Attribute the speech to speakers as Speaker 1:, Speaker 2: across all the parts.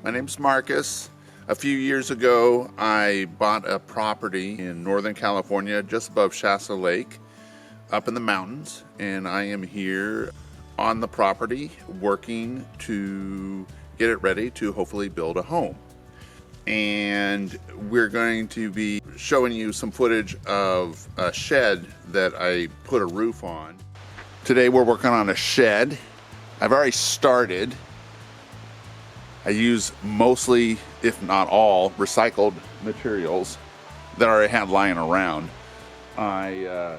Speaker 1: My name's Marcus. A few years ago, I bought a property in Northern California, just above Shasta Lake, up in the mountains, and I am here on the property working to get it ready to hopefully build a home. And we're going to be showing you some footage of a shed that I put a roof on. Today we're working on a shed. I've already started. I use mostly, if not all, recycled materials that I already had lying around. I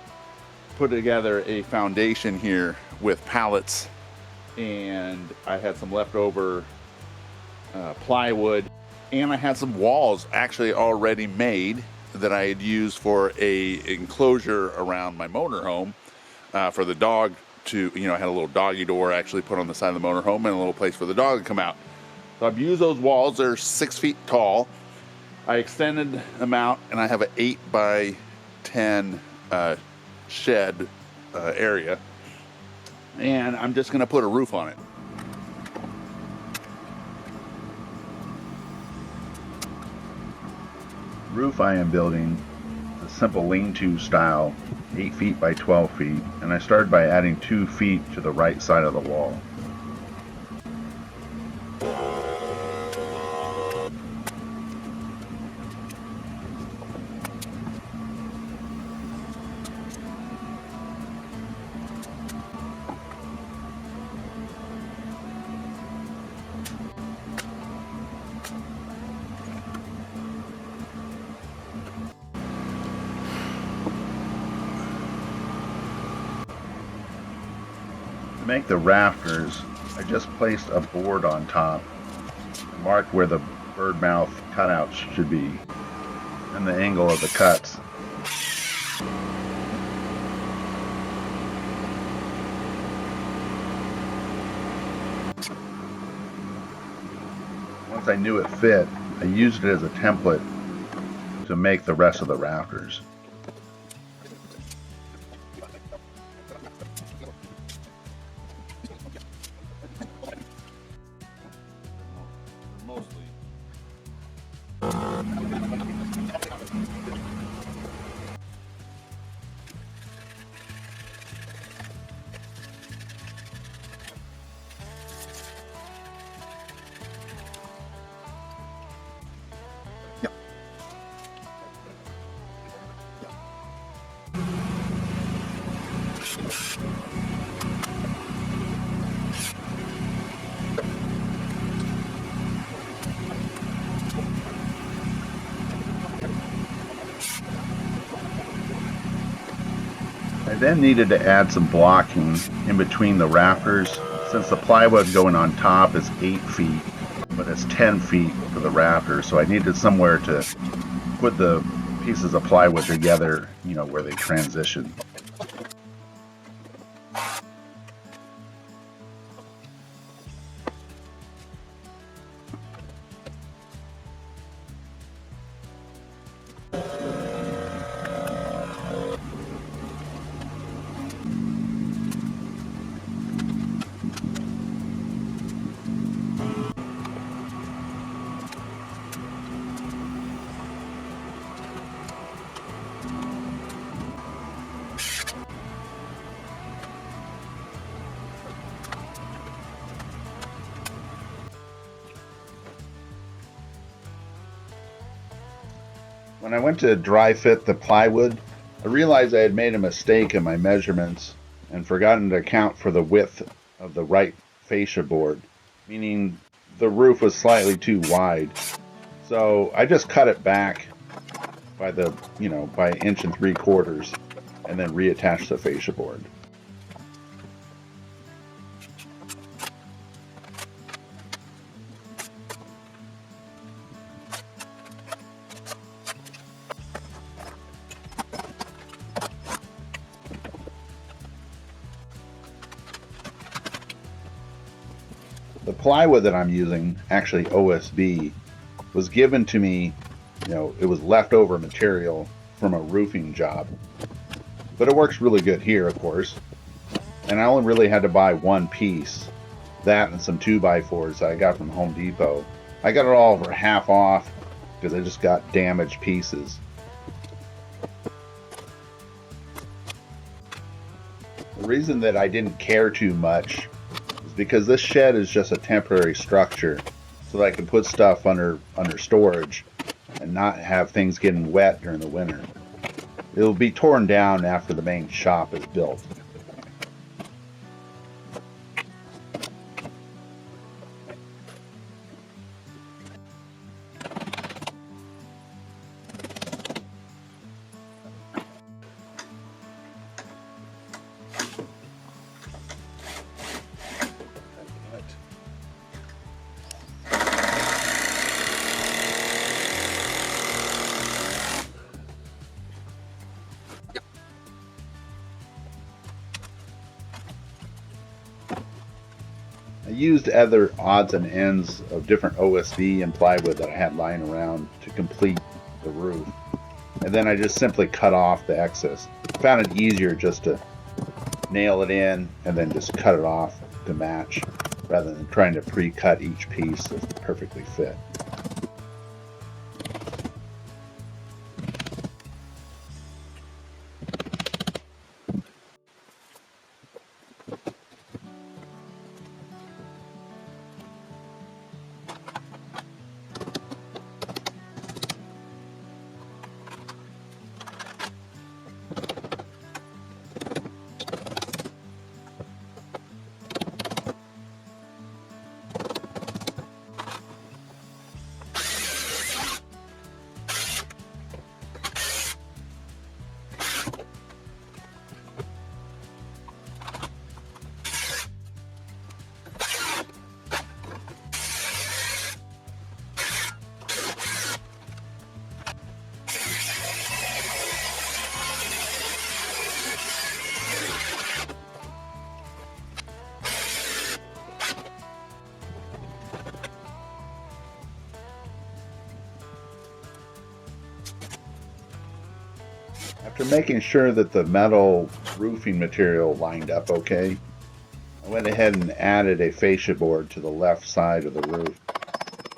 Speaker 1: put together a foundation here with pallets, and I had some leftover plywood, and I had some walls actually already made that I had used for a enclosure around my motorhome for the dog to, I had a little doggy door actually put on the side of the motorhome and a little place for the dog to come out. So I've used those walls. They're 6 feet tall. I extended them out, and I have an 8 by 10 shed area, and I'm just going to put a roof on it.
Speaker 2: Roof I am building is a simple lean-to style, 8 feet by 12 feet, and I started by adding 2 feet to the right side of the wall. To make the rafters, I just placed a board on top and marked where the bird mouth cutouts should be and the angle of the cuts. Once I knew it fit, I used it as a template to make the rest of the rafters. I then needed to add some blocking in between the rafters, since the plywood going on top is 8 feet, but it's 10 feet for the rafters, so I needed somewhere to put the pieces of plywood together, where they transition. When I went to dry fit the plywood, I realized I had made a mistake in my measurements and forgotten to account for the width of the right fascia board, meaning the roof was slightly too wide. So I just cut it back by by 1 3/4 inches and then reattached the fascia board. The plywood that I'm using, actually OSB, was given to me, it was leftover material from a roofing job. But it works really good here, of course. And I only really had to buy one piece, that and some 2x4s that I got from Home Depot. I got it all for half off because I just got damaged pieces. The reason that I didn't care too much is because this shed is just a temporary structure so that I can put stuff under storage and not have things getting wet during the winter. It'll be torn down after the main shop is built. I used other odds and ends of different OSB and plywood that I had lying around to complete the roof. And then I just simply cut off the excess. I found it easier just to nail it in and then just cut it off to match rather than trying to pre-cut each piece to perfectly fit. After making sure that the metal roofing material lined up okay, I went ahead and added a fascia board to the left side of the roof.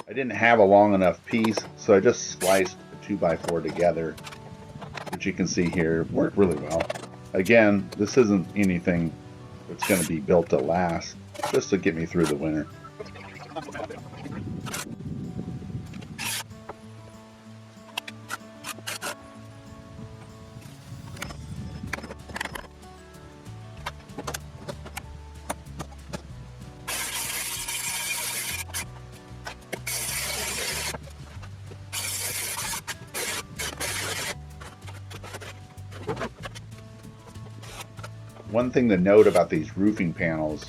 Speaker 2: I didn't have a long enough piece, so I just spliced a 2x4 together, which you can see here worked really well. Again, this isn't anything that's going to be built to last, just to get me through the winter. One thing to note about these roofing panels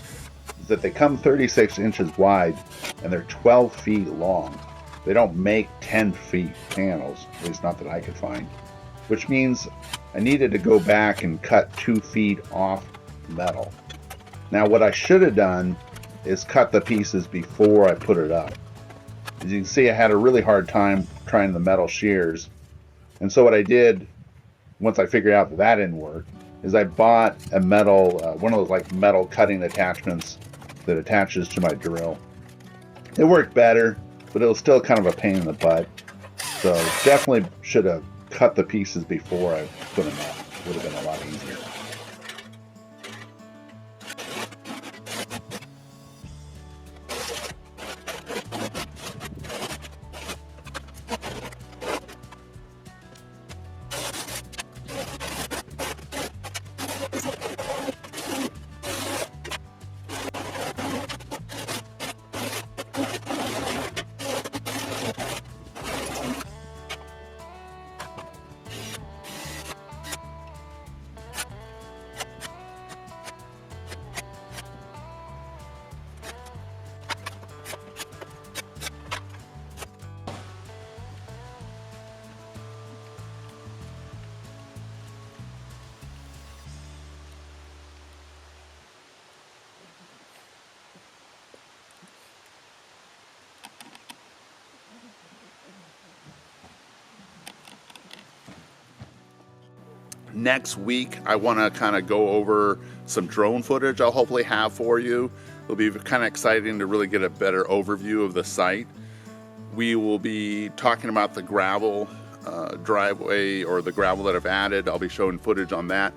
Speaker 2: is that they come 36 inches wide and they're 12 feet long. They don't make 10 feet panels, at least not that I could find, which means I needed to go back and cut 2 feet off metal. Now what I should have done is cut the pieces before I put it up. As you can see, I had a really hard time trying the metal shears, and so what I did once I figured out that didn't work is I bought a metal, one of those like metal cutting attachments that attaches to my drill. It worked better, but it was still kind of a pain in the butt. So definitely should have cut the pieces before I put them up. It would have been a lot easier.
Speaker 1: Next week, I want to kind of go over some drone footage I'll hopefully have for you. It'll be kind of exciting to really get a better overview of the site. We will be talking about the gravel driveway, or the gravel that I've added. I'll be showing footage on that.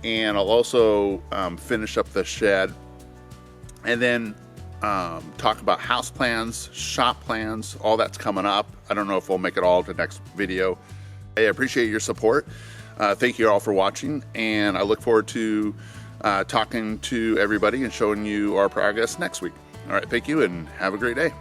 Speaker 1: And I'll also finish up the shed, and then talk about house plans, shop plans, all that's coming up. I don't know if we'll make it all to next video. I appreciate your support. Thank you all for watching, and I look forward to talking to everybody and showing you our progress next week. All right, thank you, and have a great day.